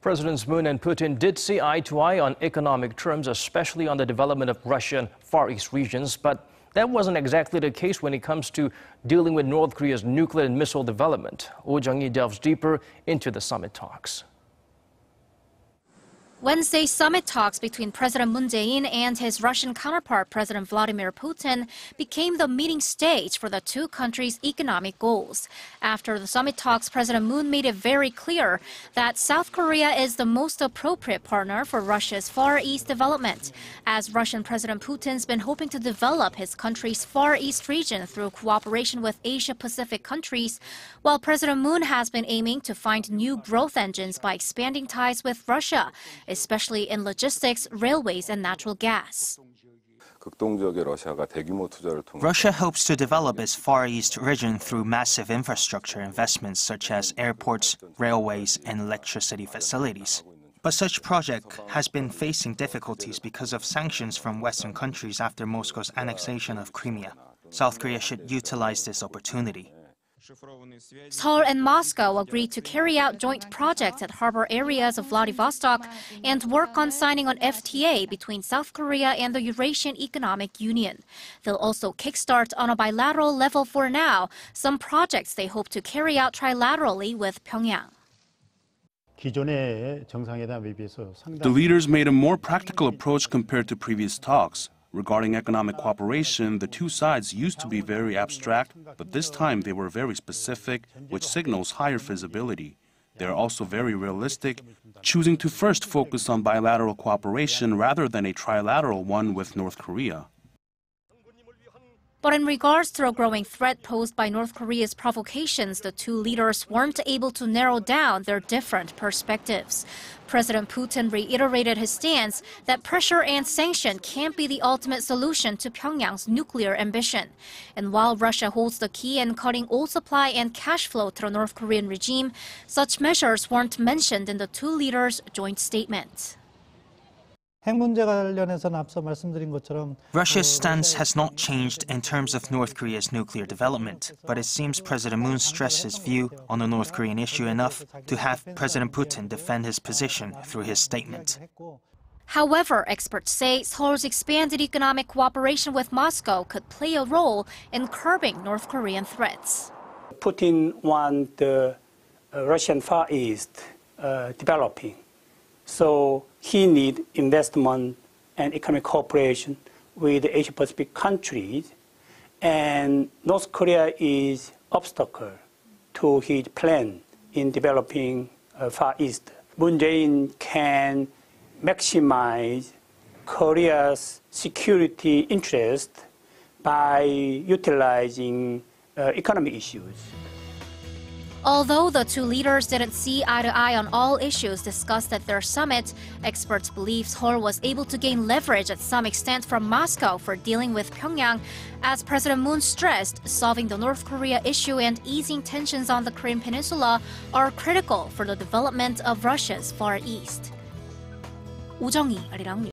Presidents Moon and Putin did see eye to eye on economic terms, especially on the development of Russian Far East regions. But that wasn't exactly the case when it comes to dealing with North Korea's nuclear and missile development. Jung-hee delves deeper into the summit talks. Wednesday's summit talks between President Moon Jae-in and his Russian counterpart, President Vladimir Putin, became the meeting stage for the two countries' economic goals. After the summit talks, President Moon made it very clear that South Korea is the most appropriate partner for Russia's Far East development, as Russian President Putin's been hoping to develop his country's Far East region through cooperation with Asia-Pacific countries, while President Moon has been aiming to find new growth engines by expanding ties with Russia, especially in logistics, railways, and natural gas. Russia hopes to develop its Far East region through massive infrastructure investments such as airports, railways, and electricity facilities. But such project has been facing difficulties because of sanctions from Western countries after Moscow's annexation of Crimea. South Korea should utilize this opportunity. Seoul and Moscow agreed to carry out joint projects at harbor areas of Vladivostok and work on signing an FTA between South Korea and the Eurasian Economic Union. They'll also kickstart on a bilateral level for now some projects they hope to carry out trilaterally with Pyongyang. The leaders made a more practical approach compared to previous talks. Regarding economic cooperation, the two sides used to be very abstract, but this time they were very specific, which signals higher feasibility. They are also very realistic, choosing to first focus on bilateral cooperation rather than a trilateral one with North Korea. But in regards to a growing threat posed by North Korea's provocations, the two leaders weren't able to narrow down their different perspectives. President Putin reiterated his stance that pressure and sanction can't be the ultimate solution to Pyongyang's nuclear ambition. And while Russia holds the key in cutting oil supply and cash flow to the North Korean regime, such measures weren't mentioned in the two leaders' joint statement. Russia's stance has not changed in terms of North Korea's nuclear development, but it seems President Moon stressed his view on the North Korean issue enough to have President Putin defend his position through his statement. However, experts say Seoul's expanded economic cooperation with Moscow could play a role in curbing North Korean threats. Putin wants the Russian Far East developing. So he needs investment and economic cooperation with the Asia-Pacific countries. And North Korea is obstacle to his plan in developing Far East. Moon Jae-in can maximize Korea's security interest by utilizing economic issues. Although the two leaders didn't see eye to eye on all issues discussed at their summit, experts believe Seoul was able to gain leverage at some extent from Moscow for dealing with Pyongyang. As President Moon stressed, solving the North Korea issue and easing tensions on the Korean peninsula are critical for the development of Russia's Far East. Jung-hee, Arirang.